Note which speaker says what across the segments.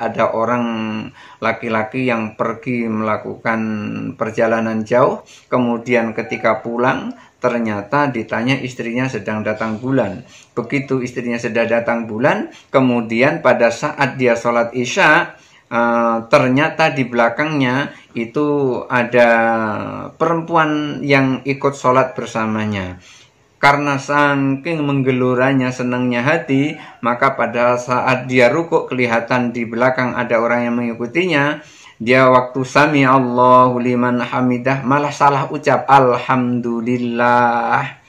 Speaker 1: ada orang laki-laki yang pergi melakukan perjalanan jauh, kemudian ketika pulang ternyata ditanya istrinya sedang datang bulan. Begitu istrinya sedang datang bulan, kemudian pada saat dia sholat isya, ternyata di belakangnya itu ada perempuan yang ikut sholat bersamanya. Karena saking menggeluranya, senangnya hati, maka pada saat dia rukuk kelihatan di belakang ada orang yang mengikutinya. Dia waktu sami Allahu liman hamidah malah salah ucap alhamdulillah.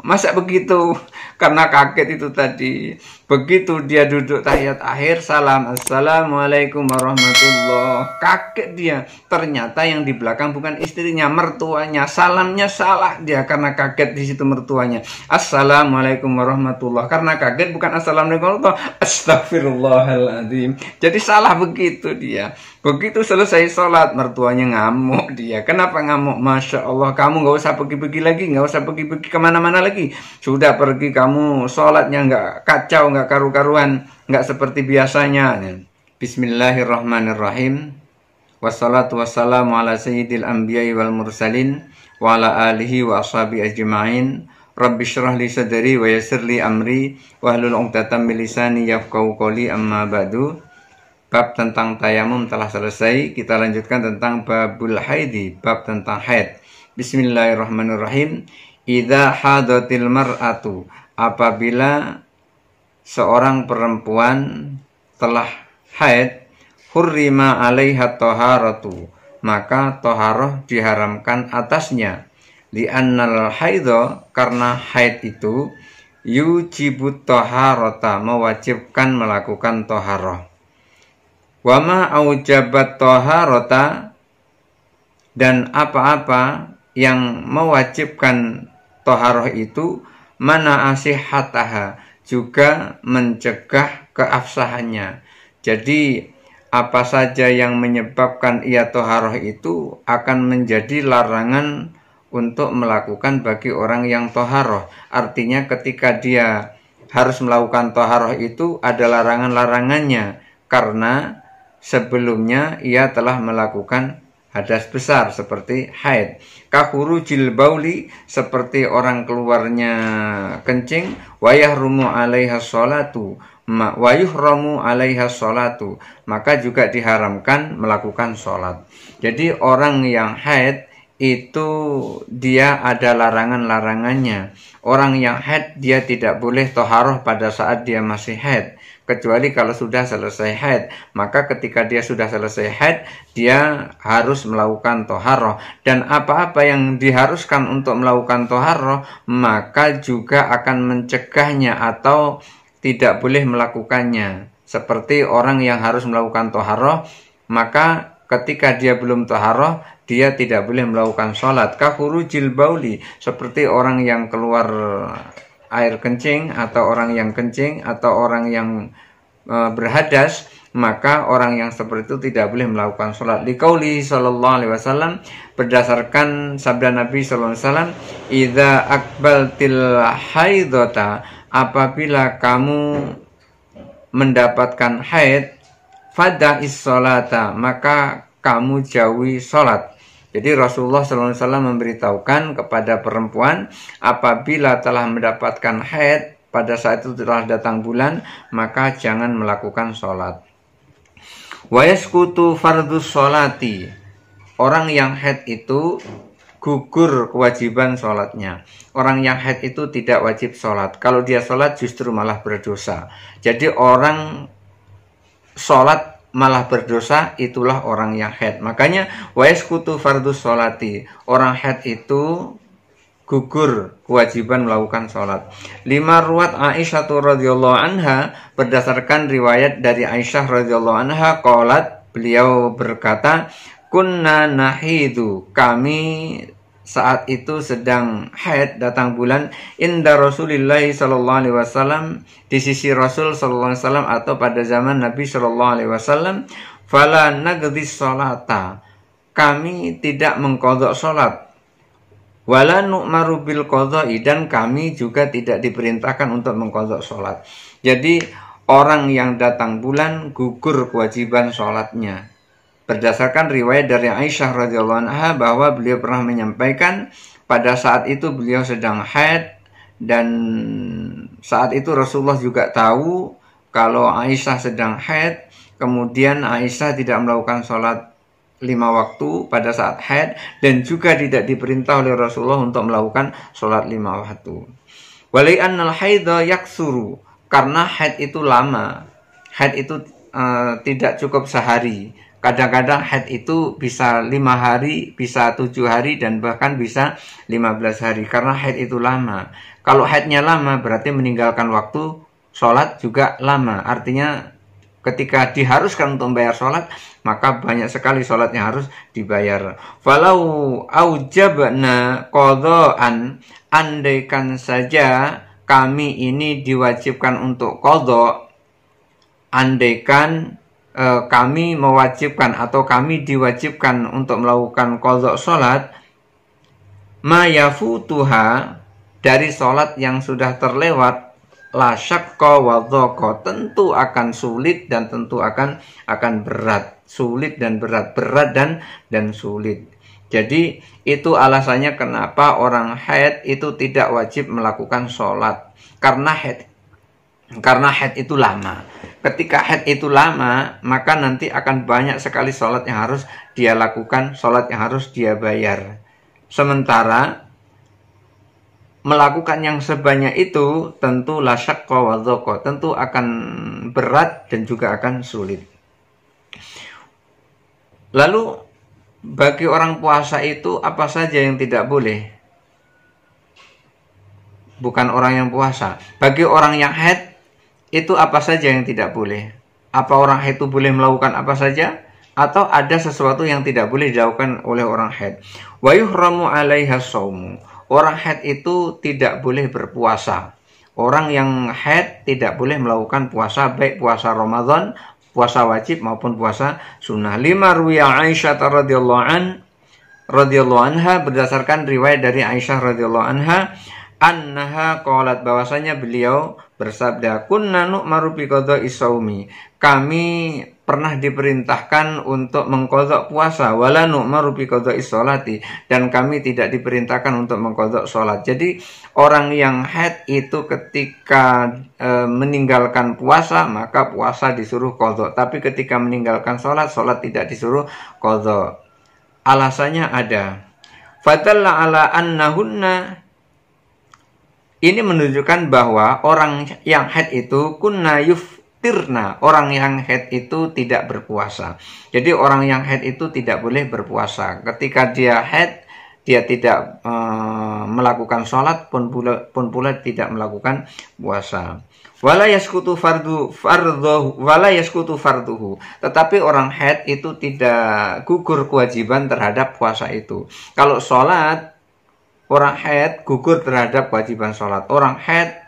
Speaker 1: Masa begitu? Karena kaget itu tadi. Begitu dia duduk tahiyat akhir, salam assalamualaikum warahmatullah. Kaget dia. Ternyata yang di belakang bukan istrinya, mertuanya. Salamnya salah dia karena kaget di situ mertuanya. Assalamualaikum warahmatullah. Karena kaget bukan assalamualaikum warahmatullah. Astagfirullahaladzim. Jadi salah begitu dia. Begitu selesai sholat, mertuanya ngamuk dia. Kenapa ngamuk? Masya Allah, kamu nggak usah pergi-pergi lagi, nggak usah pergi-pergi kemana-mana lagi. Sudah pergi kamu, sholatnya nggak kacau, nggak karu-karuan, nggak seperti biasanya. Bismillahirrahmanirrahim. Wassalatu wassalamu ala sayyidil anbiya'i wal mursalin wa ala alihi wa ashabi ajma'in. Rabbi syrah li sadri wa yassir li amri wahlul 'uqdatam min lisani yafqahu qawli, amma ba'du. Bab tentang tayamum telah selesai. Kita lanjutkan tentang babul haidi, bab tentang haid. Bismillahirrahmanirrahim. Idza hadatil mar'atu, apabila seorang perempuan telah haid, hurrima 'alaiha taharatu, maka taharah diharamkan atasnya. Li'annal haidha, karena haid itu yujibut taharata, mewajibkan melakukan taharah. Wama aujabat taharata, dan apa-apa yang mewajibkan taharah itu, mana asihataha, juga mencegah keabsahannya. Jadi apa saja yang menyebabkan ia taharah itu akan menjadi larangan untuk melakukan bagi orang yang taharah. Artinya ketika dia harus melakukan taharah itu ada larangan-larangannya, karena sebelumnya ia telah melakukan hadas besar seperti haid. Kahurujil bauli, seperti orang keluarnya kencing. Wayahrumu 'alaiha sholatu, wayuhramu 'alaiha sholatu, maka juga diharamkan melakukan sholat. Jadi orang yang haid itu dia ada larangan-larangannya. Orang yang haid dia tidak boleh taharah pada saat dia masih haid, kecuali kalau sudah selesai haid. Maka ketika dia sudah selesai haid, dia harus melakukan taharah. Dan apa-apa yang diharuskan untuk melakukan taharah, maka juga akan mencegahnya atau tidak boleh melakukannya. Seperti orang yang harus melakukan taharah, maka ketika dia belum taharah, dia tidak boleh melakukan sholat. Kahurujil bauli, seperti orang yang keluar air kencing, atau orang yang kencing, atau orang yang berhadas, maka orang yang seperti itu tidak boleh melakukan sholat. Liqauli sallallahu alaihi wasallam, berdasarkan sabda Nabi sallallahu alaihi wasallam, idza aqbaltil haidata, apabila kamu mendapatkan haid, fada'is sholata, maka kamu jauhi sholat. Jadi Rasulullah SAW memberitahukan kepada perempuan, apabila telah mendapatkan haid, pada saat itu telah datang bulan, maka jangan melakukan sholat. Wa yaskutu fardus sholati, orang yang haid itu gugur kewajiban sholatnya. Orang yang haid itu tidak wajib sholat. Kalau dia sholat justru malah berdosa. Jadi orang sholat malah berdosa, itulah orang yang haid. Makanya wa yaskutu fardus sholati, orang haid itu gugur kewajiban melakukan sholat. Lima ruwat Aisyah radhiyallahu anha, berdasarkan riwayat dari Aisyah radhiyallahu anha, qalat, beliau berkata, kunna nahidu, kami saat itu sedang haid, datang bulan, inda Rasulillah sallallahu alaihi wasallam, di sisi Rasul sallallahu alaihi wasallam, atau pada zaman Nabi sallallahu alaihi wasallam. Fala nagdhi sholata, kami tidak mengqadha salat. Wala nu'maru bil qadha'i, dan kami juga tidak diperintahkan untuk mengqadha salat. Jadi orang yang datang bulan gugur kewajiban sholatnya. Berdasarkan riwayat dari Aisyah radhiyallahu anha bahwa beliau pernah menyampaikan pada saat itu beliau sedang haid, dan saat itu Rasulullah juga tahu kalau Aisyah sedang haid. Kemudian Aisyah tidak melakukan sholat 5 waktu pada saat haid, dan juga tidak diperintah oleh Rasulullah untuk melakukan sholat 5 waktu. Wali'annal haidha yaksuru, karena haid itu lama. Haid itu tidak cukup sehari. Kadang-kadang haid itu bisa 5 hari, bisa 7 hari, dan bahkan bisa 15 hari. Karena haid itu lama. Kalau haidnya lama berarti meninggalkan waktu sholat juga lama. Artinya ketika diharuskan untuk membayar sholat, maka banyak sekali sholat yang harus dibayar. Falau aujabna qadhaan, andaikan saja kami ini diwajibkan untuk qadha, andaikan kami mewajibkan atau kami diwajibkan untuk melakukan qadha sholat, ma yafutuha, dari sholat yang sudah terlewat, la syaqqa wa dhaqa, tentu akan sulit dan tentu akan berat. Sulit dan berat, berat dan sulit. Jadi itu alasannya kenapa orang haid itu tidak wajib melakukan sholat, karena haid itu lama. Ketika haid itu lama, maka nanti akan banyak sekali sholat yang harus dia lakukan, sholat yang harus dia bayar. Sementara melakukan yang sebanyak itu tentu la syaqqa wa dhaqa, tentu akan berat dan juga akan sulit. Lalu bagi orang puasa itu apa saja yang tidak boleh? Bukan orang yang puasa. Bagi orang yang haid itu apa saja yang tidak boleh? Apa orang haid itu boleh melakukan apa saja? Atau ada sesuatu yang tidak boleh dilakukan oleh orang haid? Wa yuhramu 'alaiha shaumu. Orang haid itu tidak boleh berpuasa. Orang yang haid tidak boleh melakukan puasa, baik puasa Ramadan, puasa wajib maupun puasa sunnah. Lima ruwiya Aisyah radhiyallahu anha, berdasarkan riwayat dari Aisyah radhiyallahu anha, annaha qalat, bahwasanya beliau bersabda, kunna nu'maru bi qadha'i shaumi, kami pernah diperintahkan untuk mengqadha puasa, wala nu'maru bi qadha'i sholati, dan kami tidak diperintahkan untuk mengqadha sholat. Jadi orang yang haid itu ketika meninggalkan puasa, maka puasa disuruh qadha, tapi ketika meninggalkan sholat, sholat tidak disuruh qadha. Alasannya ada. Fadalla ala annahunna, ini menunjukkan bahwa orang yang haid itu kunna yuftirna, orang yang haid itu tidak berpuasa. Jadi orang yang haid itu tidak boleh berpuasa. Ketika dia haid, dia tidak melakukan sholat pun pula tidak melakukan puasa. Wala yasqutu farduhu. Tetapi orang haid itu tidak gugur kewajiban terhadap puasa itu. Kalau sholat, orang haid gugur terhadap kewajiban sholat. Orang haid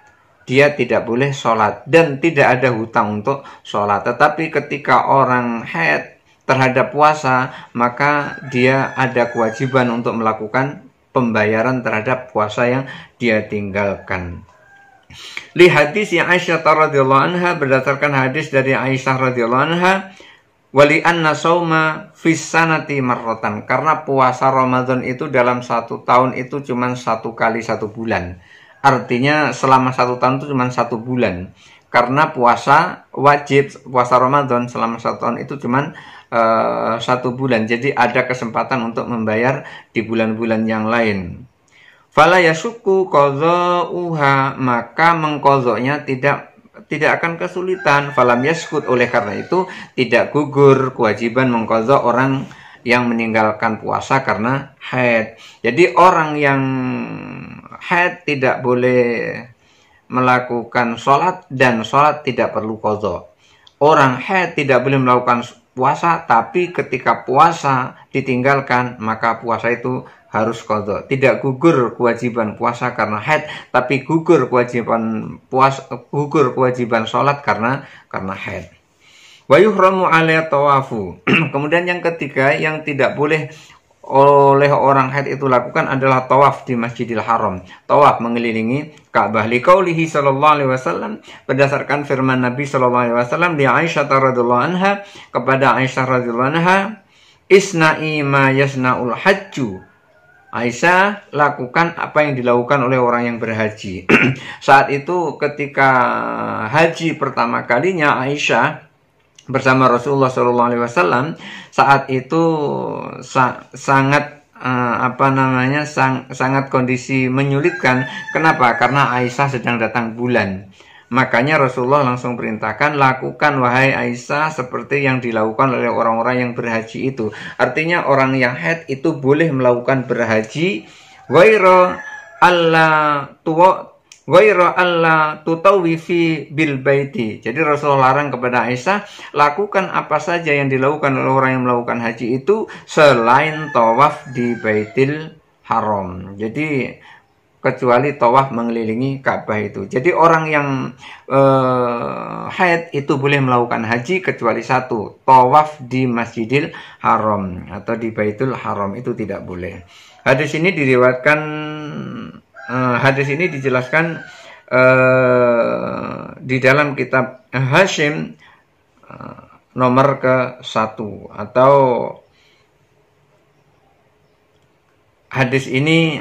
Speaker 1: dia tidak boleh sholat dan tidak ada hutang untuk sholat. Tetapi ketika orang haid terhadap puasa, maka dia ada kewajiban untuk melakukan pembayaran terhadap puasa yang dia tinggalkan. Li hadis yang Aisyah radhiyallahu anha, berdasarkan hadis dari Aisyah radhiyallahu anha, wali anna sauma fis sanati marratan, karena puasa Ramadan itu dalam 1 tahun itu cuma 1 kali 1 bulan. Artinya selama 1 tahun itu cuma 1 bulan. Karena puasa wajib, puasa Ramadan selama 1 tahun itu cuma 1 bulan. Jadi ada kesempatan untuk membayar di bulan-bulan yang lain. Fala yasukku qadha'uha, maka mengqadha'nya tidak akan kesulitan. Falam yaskut, oleh karena itu tidak gugur kewajiban mengqadha orang yang meninggalkan puasa karena haid. Jadi orang yang haid tidak boleh melakukan sholat, dan sholat tidak perlu qadha. Orang haid tidak boleh melakukan puasa, tapi ketika puasa ditinggalkan maka puasa itu harus qadha. Tidak gugur kewajiban puasa karena haid, tapi gugur kewajiban puasa, gugur kewajiban sholat karena haid. Wa yuhramu 'alaihi tawafu. Kemudian yang ketiga yang tidak boleh oleh orang haid itu lakukan adalah tawaf di Masjidil Haram, tawaf mengelilingi Ka'bah. Liqaulihi sallallahu alaihi wasallam, berdasarkan firman Nabi sallallahu alaihi wasallam di Aisyah radhiyallahu anha, kepada Aisyah radhiyallahu anha, isna'i ma yasna'ul hajju. Aisyah, lakukan apa yang dilakukan oleh orang yang berhaji. Saat itu ketika haji pertama kalinya Aisyah bersama Rasulullah SAW, saat itu sangat sangat kondisi menyulitkan. Kenapa? Karena Aisyah sedang datang bulan. Makanya Rasulullah langsung perintahkan, lakukan wahai Aisyah seperti yang dilakukan oleh orang-orang yang berhaji itu. Artinya orang yang haid itu boleh melakukan berhaji ghaira Allah tutawifi bil baiti. Jadi Rasulullah larang kepada Aisyah, lakukan apa saja yang dilakukan oleh orang yang melakukan haji itu selain tawaf di Baitil Haram. Jadi kecuali tawaf mengelilingi Ka'bah itu. Jadi orang yang haid itu boleh melakukan haji kecuali satu, tawaf di Masjidil Haram atau di Baitul Haram itu tidak boleh. Hadis ini diriwayatkan, hadis ini dijelaskan di dalam kitab Hashim nomor ke-1, atau hadis ini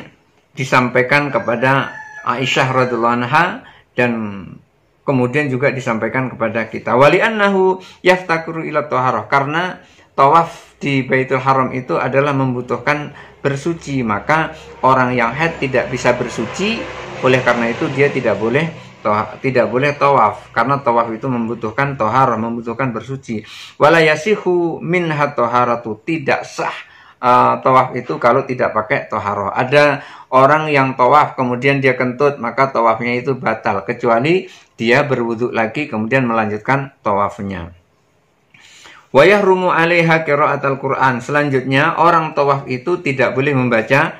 Speaker 1: disampaikan kepada Aisyah radhiyallahu anha dan kemudian juga disampaikan kepada kita. Wali annahu yaftakiru ila thaharah, karena tawaf di Baitul Haram itu adalah membutuhkan bersuci, maka orang yang haid tidak bisa bersuci, oleh karena itu dia tidak boleh tawaf, karena tawaf itu membutuhkan thaharah, membutuhkan bersuci. Wala yasihu minha thaharatu, tidak sah tawaf itu kalau tidak pakai thaharah. Ada orang yang tawaf kemudian dia kentut, maka tawafnya itu batal, kecuali dia berwudu lagi kemudian melanjutkan tawafnya. Wa yahrumu 'alaiha qira'atul Qur'an. Selanjutnya orang tawaf itu tidak boleh membaca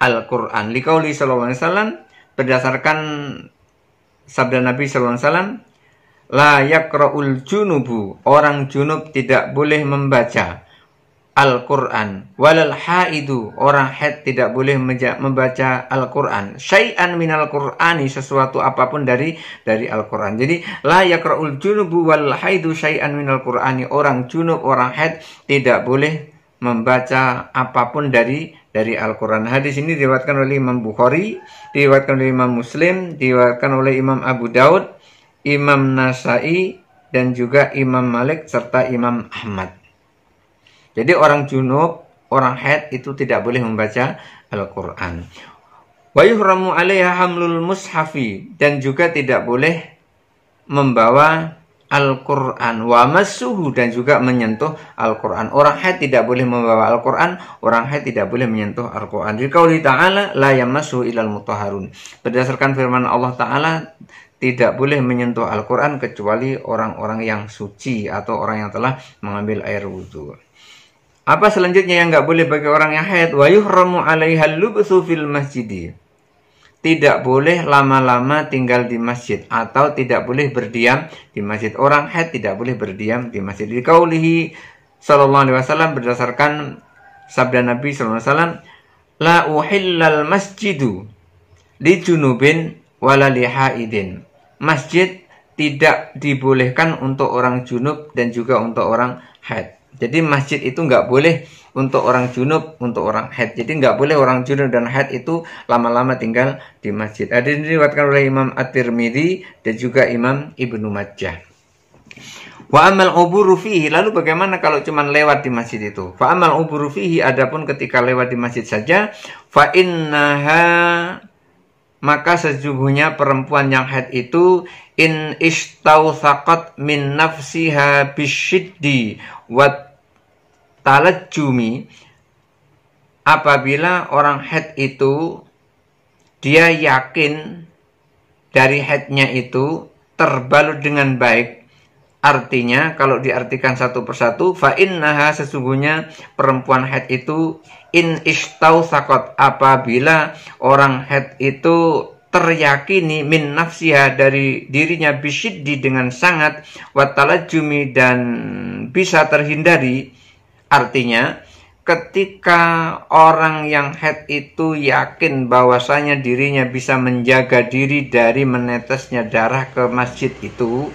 Speaker 1: Al-Qur'an. Liqauli sallallahu alaihi wasallam, berdasarkan sabda Nabi sallallahu alaihi wasallam, la yaqra'ul junubu, orang junub tidak boleh membaca Al-Quran. Walal haidu, orang haid tidak boleh membaca Al-Quran. Syai'an minal Qur'ani, sesuatu apapun dari Al-Quran. Jadi la yakra'ul junubu wal haidu syai'an minal Qur'ani, orang junub, orang haid tidak boleh membaca apapun dari Al-Quran. Hadis ini diriwayatkan oleh Imam Bukhari, diriwayatkan oleh Imam Muslim, diriwayatkan oleh Imam Abu Daud, Imam Nasai, dan juga Imam Malik serta Imam Ahmad. Jadi orang junub, orang haid itu tidak boleh membaca Al-Quran. Wa yuhramu 'alaiha hamlul mushafi, dan juga tidak boleh membawa Al-Quran. Wa massuhu, dan juga menyentuh Al-Quran. Orang haid tidak boleh membawa Al-Quran, orang haid tidak boleh menyentuh Al-Quran. Di qauli ta'ala la yamassu ilal mutahharun. Berdasarkan firman Allah Ta'ala, tidak boleh menyentuh Al-Quran kecuali orang-orang yang suci atau orang yang telah mengambil air wudhu. Apa selanjutnya yang nggak boleh bagi orang yang haid? Wa yuhramu 'alaiha al-lubthu fil masjid. Tidak boleh lama-lama tinggal di masjid atau tidak boleh berdiam di masjid. Orang haid tidak boleh berdiam di masjid. Di qaulihi sallallahu alaihi wasallam, berdasarkan sabda Nabi sallallahu alaihi wasallam, la uhillal masjidu li junubin wala li haidin. Masjid tidak dibolehkan untuk orang junub dan juga untuk orang haid. Jadi masjid itu nggak boleh untuk orang junub, untuk orang haid. Jadi nggak boleh orang junub dan haid itu lama-lama tinggal di masjid. Ada yang diriwayatkan oleh Imam At-Tirmidzi dan juga Imam Ibnu Majah. Wa amal uburu fihi, lalu bagaimana kalau cuma lewat di masjid itu? Fa amal uburu fihi, adapun ketika lewat di masjid saja, fa innaha, maka sesungguhnya perempuan yang haid itu in istawthaqat min nafsiha bisyiddi wa talajjumi, apabila orang haid itu dia yakin dari haidnya itu terbalut dengan baik. Artinya kalau diartikan satu persatu, fa innaha, sesungguhnya perempuan haid itu in istawthaqat, apabila orang haid itu teryakini min nafsiha, dari dirinya, bisyiddi, dengan sangat, wa talajjumi, dan bisa terhindari. Artinya ketika orang yang haid itu yakin bahwasanya dirinya bisa menjaga diri dari menetesnya darah ke masjid itu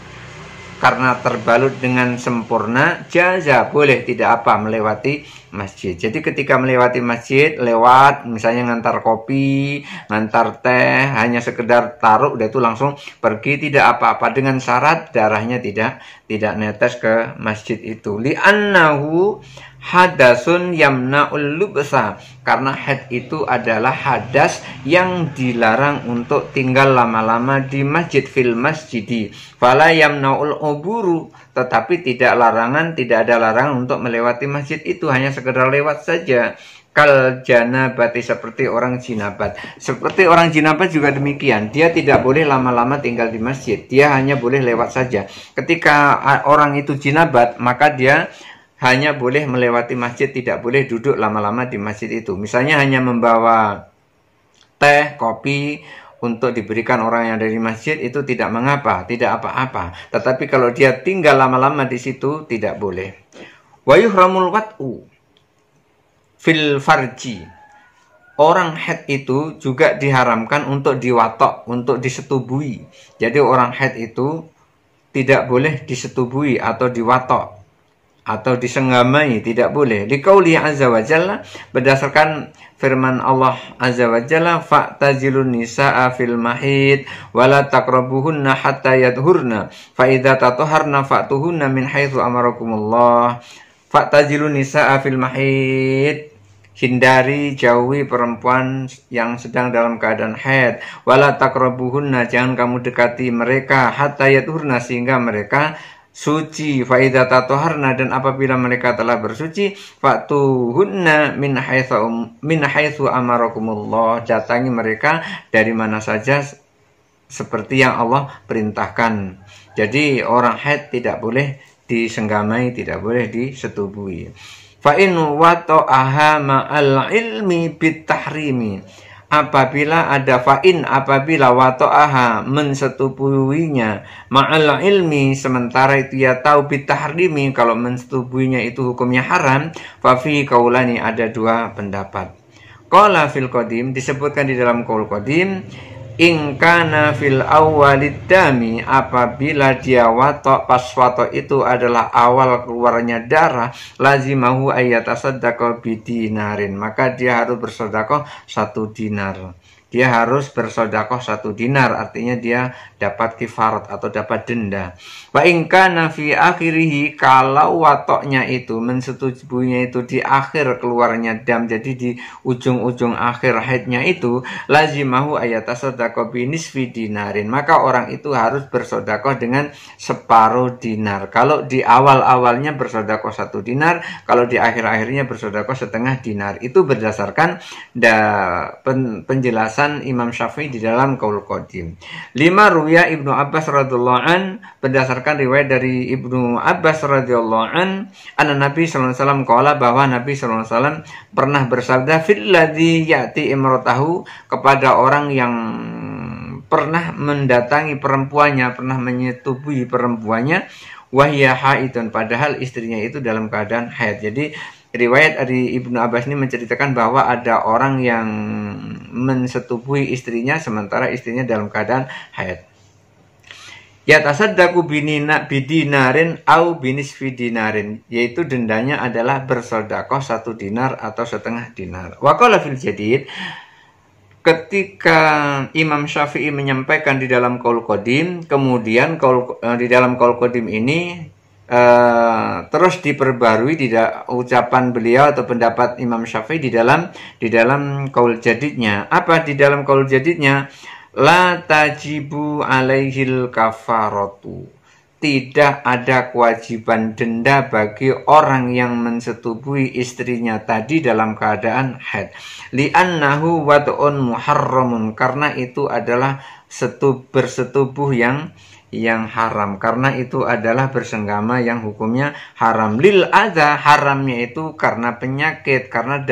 Speaker 1: karena terbalut dengan sempurna, jaza, boleh, tidak apa, melewati masjid. Jadi ketika melewati masjid, lewat misalnya ngantar kopi, ngantar teh, hanya sekedar taruh udah itu langsung pergi, tidak apa-apa, dengan syarat darahnya tidak netes ke masjid itu. Li'annahu hadasun yamna'ul lubsa, karena haid itu adalah hadas yang dilarang untuk tinggal lama-lama di masjid, fil masjidi. Fala yamna'ul uburu, tetapi tidak ada larangan untuk melewati masjid itu, hanya sekedar lewat saja. Kal janabati, seperti orang jinabat. Seperti orang jinabat juga demikian, dia tidak boleh lama-lama tinggal di masjid, dia hanya boleh lewat saja. Ketika orang itu jinabat, maka dia hanya boleh melewati masjid, tidak boleh duduk lama-lama di masjid itu. Misalnya hanya membawa teh, kopi untuk diberikan orang yang dari masjid, itu tidak mengapa, tidak apa-apa. Tetapi kalau dia tinggal lama-lama di situ, tidak boleh. Wa yuhramul wat'u fil farji. Orang haid itu juga diharamkan untuk diwatok, untuk disetubui. Jadi orang haid itu tidak boleh disetubui atau diwatok atau disenggamai, tidak boleh. Liqauli azza wa jalla, berdasarkan firman Allah azza wa jalla, fa'tazilun nisaa fil mahid wa la taqrabuhunna hatta yadhurna fa idza tatahharna fa'tuhunna min haitsu amarakumullah. Fa'tazilun nisaa fil mahid, hindari, jauhi perempuan yang sedang dalam keadaan haid. Wala taqrabuhunna, jangan kamu dekati mereka, hatta yadhurna, sehingga mereka suci. Fa idza tatahharna, dan apabila mereka telah bersuci, fa'tuhunna min haitsu amarakumullah, datangi mereka dari mana saja seperti yang Allah perintahkan. Jadi orang haid tidak boleh disenggamai, tidak boleh disetubui. Fa in wata'aha ma'al ilmi bitahrimi, apabila ada fa'in, apabila wata'aha, mensetubuinya, ma'al ilmi, sementara itu ia tahu, bitahrimi, kalau mensetubuinya itu hukumnya haram, fafi kaulani, ada dua pendapat. Qala fil qadim, disebutkan di dalam qaul qadim, in kana fil awwalid dami, apabila dia watok, pas watok itu adalah awal keluarnya darah, lazimahu ayyatasaddaqa bidinarin, maka dia harus bersedekah 1 dinar. Dia harus bersedekah 1 dinar, artinya dia dapat kifarat atau dapat denda. Wa in kana fi akhirih, kalau watoknya itu, mensetubuinya itu di akhir keluarnya dam, jadi di ujung-ujung akhir haidnya itu, lazimahu ayatasaddaqa bi nisfi dinarin, maka orang itu harus bersedekah dengan separuh dinar. Kalau di awal-awalnya bersedekah 1 dinar, kalau di akhir-akhirnya bersedekah setengah dinar. Itu berdasarkan penjelasan Imam Syafi'i di dalam qaul qadim. 5 ruya Ibnu Abbas radhiyallahu an, berdasarkan riwayat dari Ibnu Abbas radhiyallahu an, anna Nabi sallallahu alaihi wasallam qala, bahwa Nabi sallallahu alaihi wasallam pernah bersabda, fil ladzi ya'ti imratahu, kepada orang yang pernah mendatangi perempuannya, pernah menyetubui perempuannya, wahya haidun, padahal istrinya itu dalam keadaan haid. Jadi riwayat dari Ibnu Abbas ini menceritakan bahwa ada orang yang mensetubui istrinya sementara istrinya dalam keadaan haid. Ya tasaddaqu bidinarin au binisfi dinarin, yaitu dendanya adalah bersedekah 1 dinar atau setengah dinar. Wa qala fil jadid, ketika Imam Syafi'i menyampaikan di dalam qaul qadim, kemudian di dalam qaul qadim ini terus diperbarui di ucapan beliau atau pendapat Imam Syafi'i di dalam qaul jadidnya. Apa di dalam qaul jadidnya? La tajibu alaihil kafaratu, tidak ada kewajiban denda bagi orang yang mensetubui istrinya tadi dalam keadaan haid. Li'annahu wad'un muharramun, karena itu adalah bersetubuh yang haram, karena itu adalah bersenggama yang hukumnya haram. Lil adza, haramnya itu karena penyakit, karena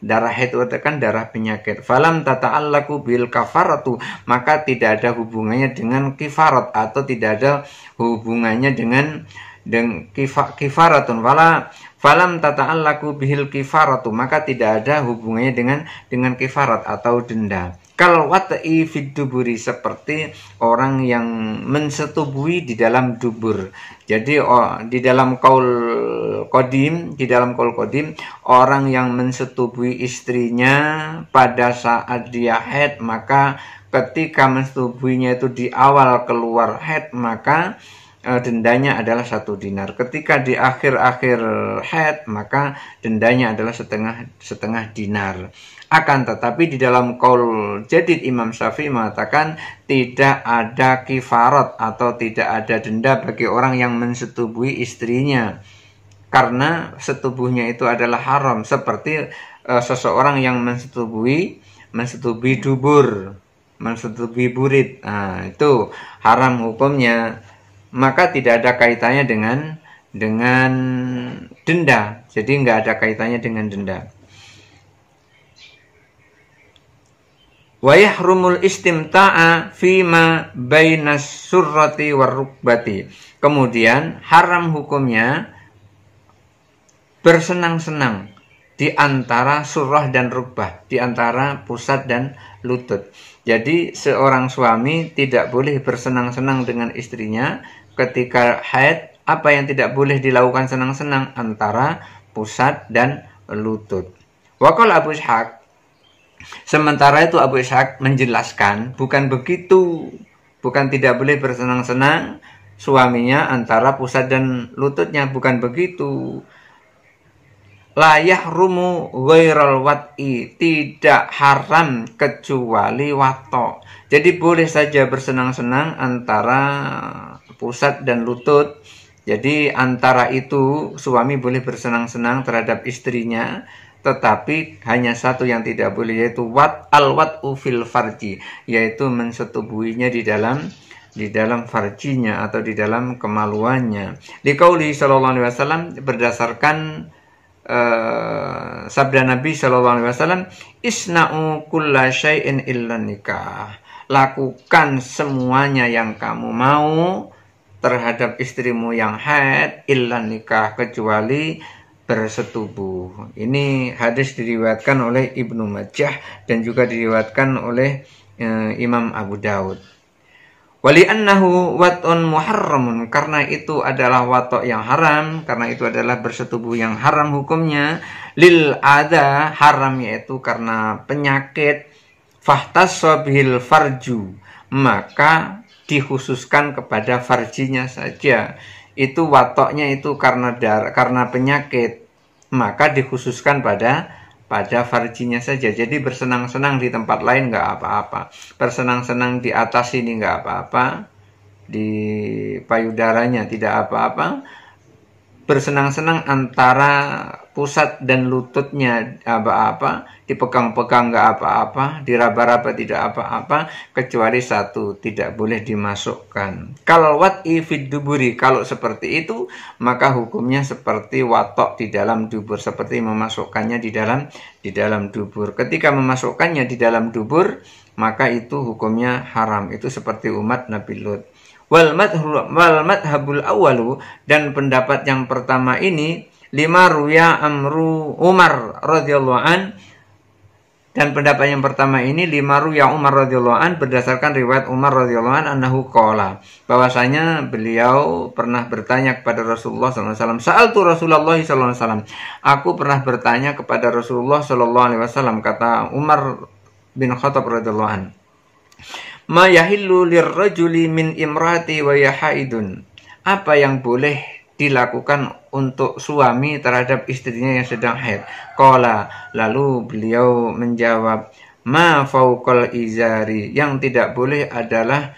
Speaker 1: darah haid itu kan darah penyakit. Falam tata'allaku bil kafaratu, maka tidak ada hubungannya dengan kifarat atau tidak ada hubungannya dengan kifaratun falam tata'allaku bihil kifaratu, maka tidak ada hubungannya dengan kifarat atau denda. Kal wat'i fid duburi, seperti orang yang mensetubui di dalam dubur. Jadi di dalam kaul qadim, orang yang mensetubui istrinya pada saat dia haid, maka ketika mensetubuinya itu di awal keluar haid, maka dendanya adalah 1 dinar. Ketika di akhir-akhir haid, maka dendanya adalah setengah dinar. Akan tetapi di dalam qaul jadid Imam Syafi'i mengatakan tidak ada kifarat atau tidak ada denda bagi orang yang mensetubui istrinya, karena setubuhnya itu adalah haram, seperti seseorang yang mensetubui dubur, mensetubui burit, itu haram hukumnya, maka tidak ada kaitannya dengan denda. Jadi nggak ada kaitannya dengan denda. Wa yahrumul istimta'a fima bainas surrati warrukbati. Kemudian haram hukumnya bersenang-senang di antara surah dan rukbah, di antara pusat dan lutut. Jadi seorang suami tidak boleh bersenang-senang dengan istrinya ketika haid. Apa yang tidak boleh dilakukan senang-senang? Antara pusat dan lutut. Waqal Abu Ishaq, sementara itu Abu Ishaq menjelaskan bukan begitu, bukan tidak boleh bersenang-senang suaminya antara pusat dan lututnya, bukan begitu. La yahrumu ghairal wat'i, tidak haram kecuali wato. Jadi boleh saja bersenang-senang antara pusat dan lutut. Jadi antara itu suami boleh bersenang-senang terhadap istrinya, tetapi hanya satu yang tidak boleh, yaitu al-wat'u fil farji, yaitu mensetubuhinya di dalam farjinya atau di dalam kemaluannya. Liqauli sallallahu alaihi wasallam, berdasarkan sabda Nabi sallallahu alaihi wasallam, isna'u kulla syai'in illa nikah. Lakukan semuanya yang kamu mau terhadap istrimu yang haid, illa nikah, kecuali bersetubuh. Ini hadis diriwayatkan oleh Ibnu Majah dan juga diriwayatkan oleh Imam Abu Daud. Wali annahu wat'un muharramun, karena itu adalah watok yang haram, karena itu adalah bersetubuh yang haram hukumnya. Lil ada, haram yaitu karena penyakit. Fahtasabihil farju, maka dikhususkan kepada farjinya saja. Itu watoknya itu karena penyakit, maka dikhususkan pada farjinya saja. Jadi bersenang-senang di tempat lain nggak apa-apa, bersenang-senang di atas ini nggak apa-apa, di payudaranya tidak apa-apa, bersenang-senang antara pusat dan lututnya apa-apa, dipegang-pegang nggak apa-apa, diraba-raba tidak apa-apa, kecuali satu, tidak boleh dimasukkan. Kalau wat'i fid duburi, kalau seperti itu maka hukumnya seperti watok di dalam dubur, seperti memasukkannya di dalam dubur. Ketika memasukkannya di dalam dubur, maka itu hukumnya haram. Itu seperti umat Nabi Lut. Wal madhabul awalu, dan pendapat yang pertama ini, lima ruya amru Umar radhiyallahu an, dan pendapat yang pertama ini lima ruya Umar radhiyallahu an, berdasarkan riwayat Umar radhiyallahu an annahu qala, bahwasanya beliau pernah bertanya kepada Rasulullah sallallahu alaihi wasallam, sa'altu Rasulullah sallallahu alaihi wasallam, aku pernah bertanya kepada Rasulullah sallallahu alaihi wasallam, kata Umar bin Khattab radhiyallahu an, ma yahillu lirrajuli min imrati wa yahaidun, apa yang boleh dilakukan untuk suami terhadap istrinya yang sedang haid. Qala, lalu beliau menjawab, ma fauqal izari, yang tidak boleh adalah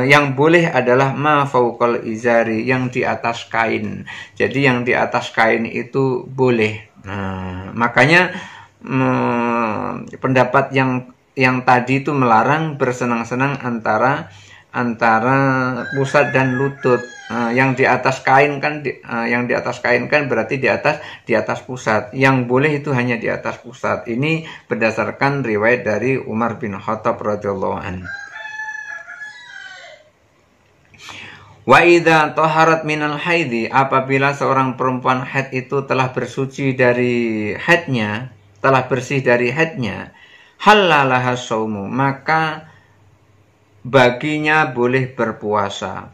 Speaker 1: yang boleh adalah ma fauqal izari, yang di atas kain. Jadi yang di atas kain itu boleh. Makanya pendapat yang tadi itu melarang bersenang-senang antara pusat dan lutut. Yang di atas kain kan berarti di atas pusat. Yang boleh itu hanya di atas pusat. Ini berdasarkan riwayat dari Umar bin Khattab radhiyallahu anhu. Wa idza taharat minal haidi, apabila seorang perempuan haid itu telah bersuci dari haidnya, telah bersih dari haidnya, halalaha shaumu, maka baginya boleh berpuasa.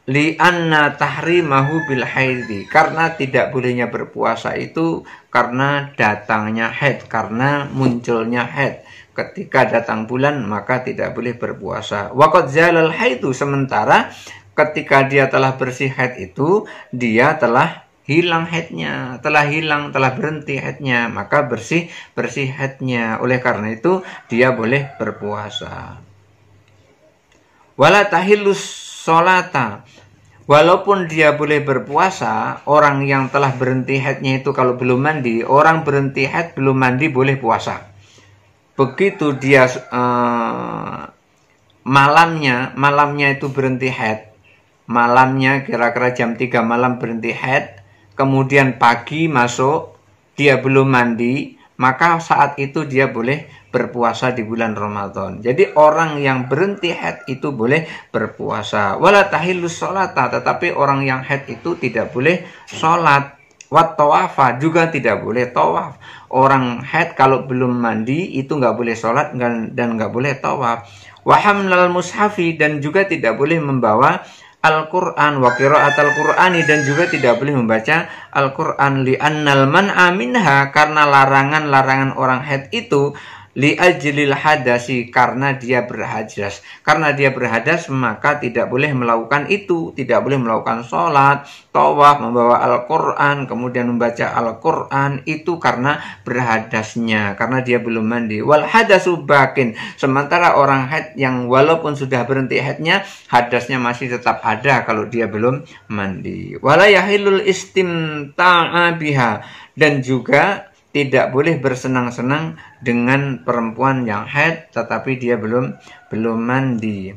Speaker 1: Li'anna tahrimahu bil haidi, karena tidak bolehnya berpuasa itu karena datangnya haid, karena munculnya haid. Ketika datang bulan maka tidak boleh berpuasa. Waqad zalal haidu, sementara ketika dia telah bersih haid itu dia telah hilang haidnya, telah berhenti haidnya, maka bersih haidnya. Oleh karena itu dia boleh berpuasa. Wala tahillus sholata, walaupun dia boleh berpuasa, orang yang telah berhenti haidnya itu kalau belum mandi, orang berhenti haid belum mandi boleh puasa. Begitu dia malamnya itu berhenti haid, malamnya kira-kira jam 3 malam berhenti haid, kemudian pagi masuk, dia belum mandi, maka saat itu dia boleh berpuasa di bulan Ramadan. Jadi orang yang berhenti haid itu boleh berpuasa. Wala tahillus sholata, tetapi orang yang haid itu tidak boleh sholat. Wat tawafa, juga tidak boleh tawaf. Orang haid kalau belum mandi itu nggak boleh sholat dan nggak boleh tawaf. Wa hamlal mushafi, dan juga tidak boleh membawa Al-Quran, wa qira'at Al-Qur'ani, dan juga tidak boleh membaca Al-Quran. Li'annal man'a minha, karena larangan orang haid itu li ajlil hadasi, karena dia berhadas. Karena dia berhadas maka tidak boleh melakukan itu, tidak boleh melakukan sholat, tawaf, membawa Al-Quran, kemudian membaca Al-Quran, itu karena berhadasnya, karena dia belum mandi. Wal hadasu bakin, sementara orang haid yang walaupun sudah berhenti haidnya, hadasnya masih tetap ada kalau dia belum mandi. Wala yahilul istimta'a biha, dan juga tidak boleh bersenang-senang dengan perempuan yang haid tetapi dia belum mandi.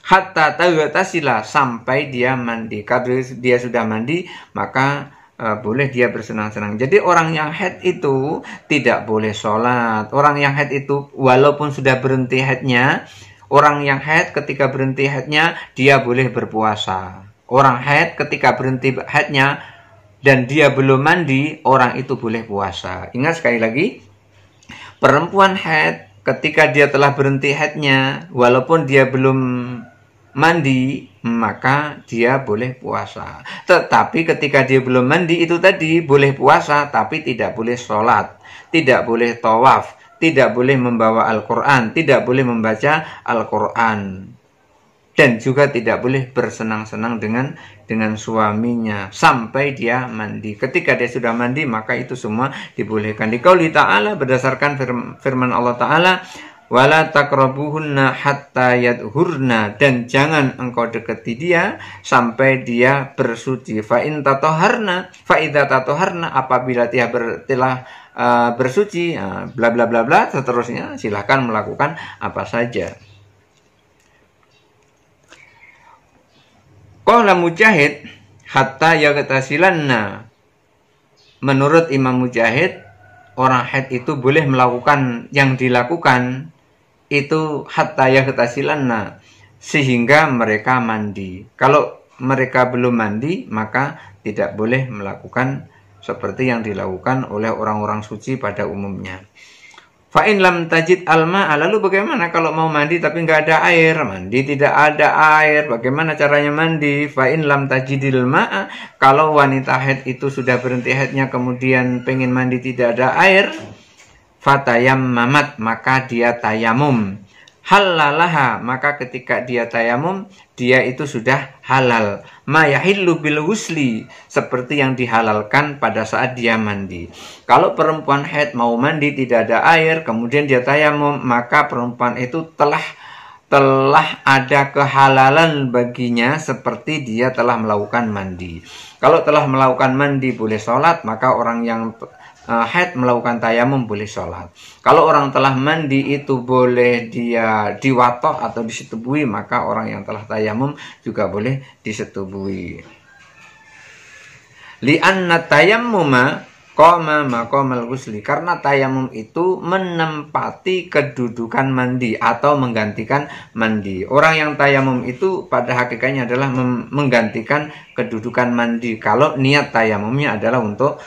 Speaker 1: Hatta taghtasila, sampai dia mandi. Kalau dia sudah mandi maka boleh dia bersenang-senang. Jadi orang yang haid itu tidak boleh sholat. Orang yang haid itu walaupun sudah berhenti haidnya, orang yang haid ketika berhenti haidnya dia boleh berpuasa. Orang haid ketika berhenti haidnya dan dia belum mandi, orang itu boleh puasa. Ingat sekali lagi, perempuan haid ketika dia telah berhenti haidnya, walaupun dia belum mandi, maka dia boleh puasa. Tetapi ketika dia belum mandi itu tadi boleh puasa, tapi tidak boleh sholat, tidak boleh tawaf, tidak boleh membawa Al-Quran, tidak boleh membaca Al-Quran, dan juga tidak boleh bersenang-senang dengan suaminya sampai dia mandi. Ketika dia sudah mandi maka itu semua dibolehkan. Dikauli ta'ala, berdasarkan firman Allah Ta'ala, wala taqrabuhunna hatta yadhurna, dan jangan engkau dekati dia sampai dia bersuci. Fa idza tatoharna, apabila dia telah bersuci, bla bla bla bla, seterusnya silahkan melakukan apa saja. Qala Mujahid hatta yaghtasilanna, menurut Imam Mujahid orang haid itu boleh melakukan yang dilakukan itu hatta yaghtasilanna, sehingga mereka mandi. Kalau mereka belum mandi maka tidak boleh melakukan seperti yang dilakukan oleh orang-orang suci pada umumnya. Fa'in lam tajid alma, lalu bagaimana kalau mau mandi tapi nggak ada air? Mandi tidak ada air, bagaimana caranya mandi? Fa'in lam tajidil ma'a, kalau wanita haid itu sudah berhenti haidnya kemudian pengen mandi tidak ada air, fatayammamat, maka dia tayamum. Halalaha, maka ketika dia tayamum dia itu sudah halal. Ma yahillu bil ghusli, seperti yang dihalalkan pada saat dia mandi. Kalau perempuan haid mau mandi tidak ada air kemudian dia tayamum, maka perempuan itu telah ada kehalalan baginya seperti dia telah melakukan mandi. Kalau telah melakukan mandi boleh sholat, maka orang yang haid melakukan tayamum boleh sholat. Kalau orang telah mandi itu boleh dia diwatok atau disetubui, maka orang yang telah tayamum juga boleh disetubui. Li'anna tayammuma, Qoma maqamal ghusli, karena tayamum itu menempati kedudukan mandi atau menggantikan mandi. Orang yang tayamum itu pada hakikatnya adalah menggantikan kedudukan mandi kalau niat tayamumnya adalah untuk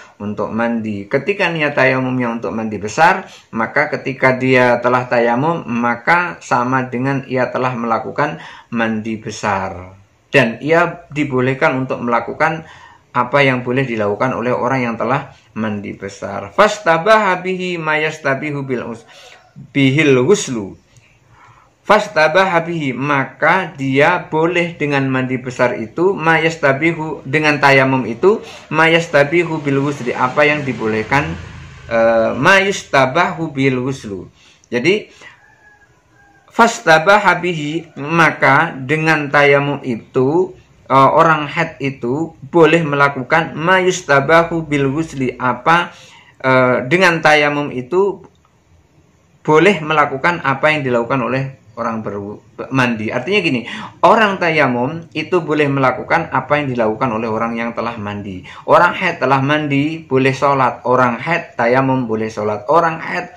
Speaker 1: mandi. Ketika niat tayamumnya untuk mandi besar, maka ketika dia telah tayamum maka sama dengan ia telah melakukan mandi besar. Dan ia dibolehkan untuk melakukan apa yang boleh dilakukan oleh orang yang telah mandi besar. Fastabaha bihi mayastabihu bihil ghuslu. Fastabaha bihi, maka dia boleh dengan mandi besar itu, mayastabihu, dengan tayamum itu, mayastabihu bil ghusli, apa yang dibolehkan, mayastabahu bil ghuslu. Jadi fastabaha bihi, maka dengan tayamum itu orang haid itu boleh melakukan mayustabahu bil ghusli, apa dengan tayamum itu boleh melakukan apa yang dilakukan oleh orang mandi. Artinya gini, orang tayamum itu boleh melakukan apa yang dilakukan oleh orang yang telah mandi. Orang haid telah mandi boleh sholat, orang haid tayamum boleh sholat. Orang haid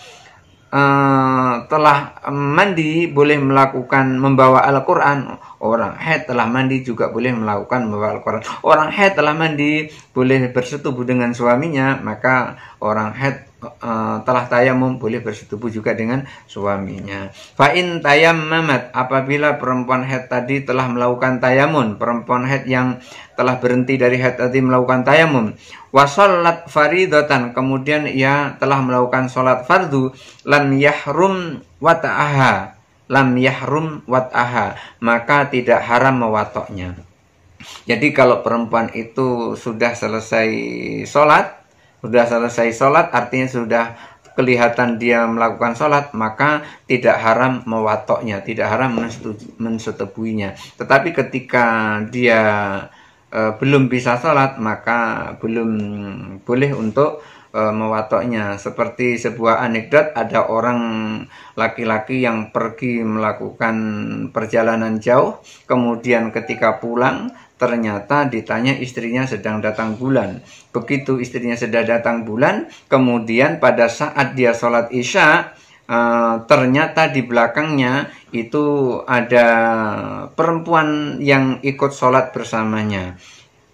Speaker 1: telah mandi boleh melakukan membawa Al-Quran. Orang haid telah mandi juga boleh melakukan membawa Al-Quran. Orang haid telah mandi boleh bersetubuh dengan suaminya, maka orang haid telah tayamum boleh bersetubuh juga dengan suaminya. Fa'in tayammamat, apabila perempuan haid tadi telah melakukan tayamum, perempuan haid yang telah berhenti dari haid tadi melakukan tayamum, wasallat faridatan, kemudian ia telah melakukan sholat fardu, lam yahrum wata'aha, lam yahrum wat'aha, maka tidak haram mewatoknya. Jadi kalau perempuan itu sudah selesai sholat, artinya sudah kelihatan dia melakukan sholat, maka tidak haram mewatoknya, tidak haram mensetubuinya. Tetapi ketika dia belum bisa sholat, maka belum boleh untuk mewatoknya. Seperti sebuah anekdot, ada orang laki-laki yang pergi melakukan perjalanan jauh, kemudian ketika pulang ternyata ditanya istrinya sedang datang bulan. Begitu istrinya sedang datang bulan, kemudian pada saat dia sholat isya, ternyata di belakangnya itu ada perempuan yang ikut sholat bersamanya.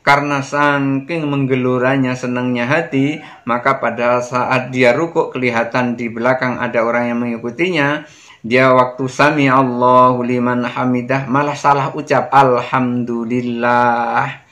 Speaker 1: Karena saking menggeluranya, senangnya hati, maka pada saat dia rukuk kelihatan di belakang ada orang yang mengikutinya. Dia waktu sami Allahu liman hamidah malah salah ucap alhamdulillah.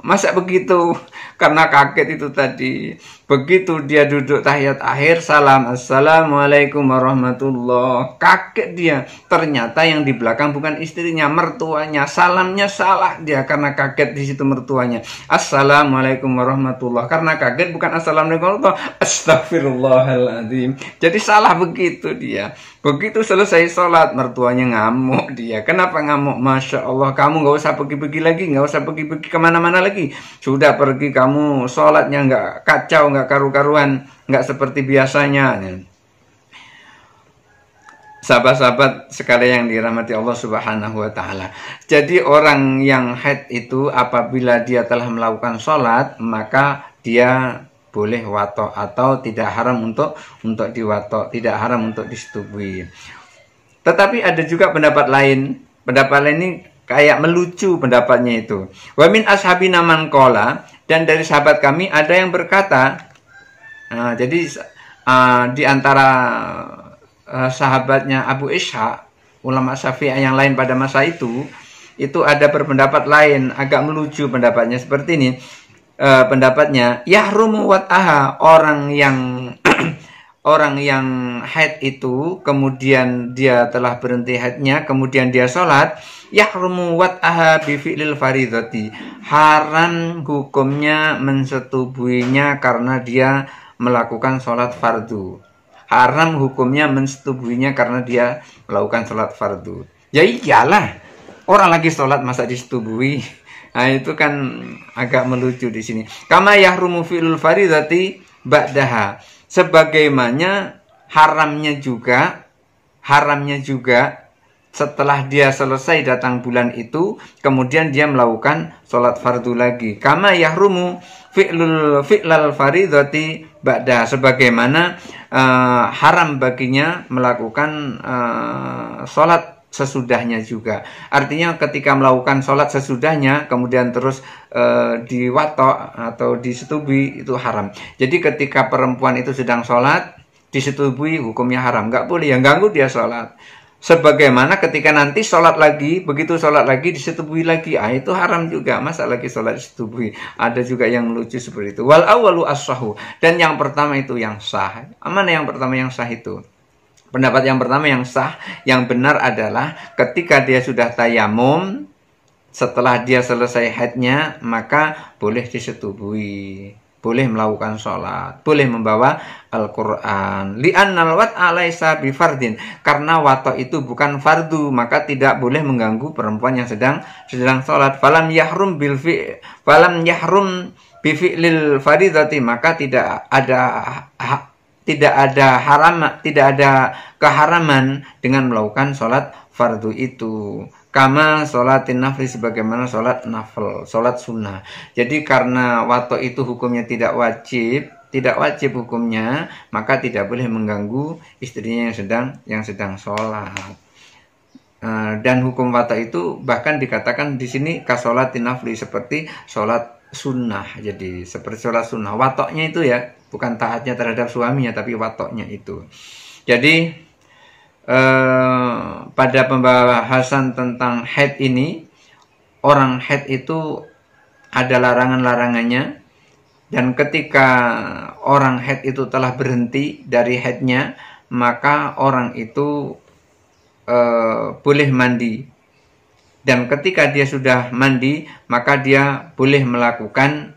Speaker 1: Masa begitu? Karena kaget itu tadi. Begitu dia duduk tahiyat akhir, salam assalamualaikum warahmatullah, kaget dia. Ternyata yang di belakang bukan istrinya, mertuanya. Salamnya salah dia karena kaget di situ mertuanya. Assalamualaikum warahmatullah, karena kaget bukan assalamualaikum warahmatullah, astagfirullahaladzim. Jadi salah begitu dia. Begitu selesai sholat, mertuanya ngamuk dia. Kenapa ngamuk? Masya Allah, kamu nggak usah pergi-pergi lagi, nggak usah pergi-pergi kemana-mana lagi. Sudah pergi kamu, sholatnya nggak kacau, nggak karu-karuan, nggak seperti biasanya. Sahabat-sahabat sekalian yang dirahmati Allah Subhanahu wa Ta'ala. Jadi orang yang haid itu apabila dia telah melakukan sholat, maka dia boleh watok atau tidak haram untuk diwatok, tidak haram untuk disetubui. Tetapi ada juga pendapat lain. Pendapat lain ini kayak melucu pendapatnya itu. Wa min ashabina man qala, dan dari sahabat kami ada yang berkata, jadi di antara sahabatnya Abu Ishaq, ulama Syafi'iyah yang lain pada masa itu ada berpendapat lain, agak melucu pendapatnya seperti ini. Pendapatnya, yahrumu wat'aha, orang yang haid itu kemudian dia telah berhenti haidnya, kemudian dia sholat, yahrumu wat'aha bifi'lil faridati, haram hukumnya mensetubuinya karena dia melakukan sholat fardu. Haram hukumnya mensetubuinya karena dia melakukan sholat fardu. Ya iyalah, orang lagi sholat masa disetubui. Nah, itu kan agak melucu di sini. Kama yahrumu fi'lul faridati ba'daha. Sebagaimana haramnya juga
Speaker 2: setelah dia selesai datang bulan itu, kemudian dia melakukan sholat fardu lagi. Kama yahrumu fi'lal faridati ba'da, sebagaimana haram baginya melakukan sholat sesudahnya juga. Artinya ketika melakukan sholat sesudahnya kemudian terus diwatok atau disetubui, itu haram. Jadi ketika perempuan itu sedang sholat disetubui, hukumnya haram, nggak boleh yang ganggu dia sholat. Sebagaimana ketika nanti sholat lagi, begitu sholat lagi disetubui lagi, itu haram juga. Masa lagi sholat disetubui? Ada juga yang lucu seperti itu. Wal awwalu as-sahu, dan yang pertama itu yang sah. Mana yang pertama yang sah itu? Pendapat yang pertama yang sah, yang benar adalah ketika dia sudah tayamum, setelah dia selesai haidnya, maka boleh disetubui, boleh melakukan sholat, boleh membawa Al-Quran. Li'annal wat'a laisa bifardin, karena wato itu bukan fardu, maka tidak boleh mengganggu perempuan yang sedang sholat. Falam yahrum bifi'lil faridati, maka tidak ada keharaman dengan melakukan sholat fardu itu. Kama sholatin nafli, sebagaimana sholat nafil, sholat sunnah. Jadi karena wato itu hukumnya tidak wajib hukumnya, maka tidak boleh mengganggu istrinya yang sedang sholat. Dan hukum wato itu bahkan dikatakan di sini kasolatin nafli, seperti sholat sunnah. Jadi seperti sholat sunnah, watoknya itu ya, bukan taatnya terhadap suaminya, tapi watoknya itu. Jadi pada pembahasan tentang haid ini, orang haid itu ada larangan-larangannya, dan ketika orang haid itu telah berhenti dari haidnya, maka orang itu boleh mandi, dan ketika dia sudah mandi, maka dia boleh melakukan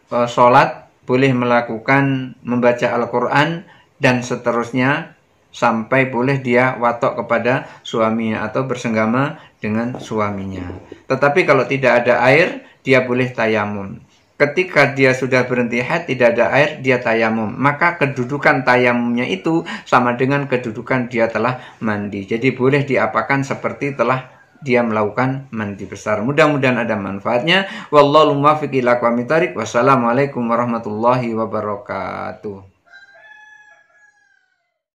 Speaker 2: sholat, boleh melakukan membaca Al-Quran, dan seterusnya, sampai boleh dia watok kepada suaminya atau bersenggama dengan suaminya. Tetapi kalau tidak ada air, dia boleh tayamum. Ketika dia sudah berhenti haid, tidak ada air, dia tayamum. Maka kedudukan tayamumnya itu sama dengan kedudukan dia telah mandi. Jadi boleh diapakan seperti telah dia melakukan mandi besar. Mudah-mudahan ada manfaatnya. Wallahu muwaffiq ila aqwamit thoriq. Wassalamualaikum warahmatullahi wabarakatuh.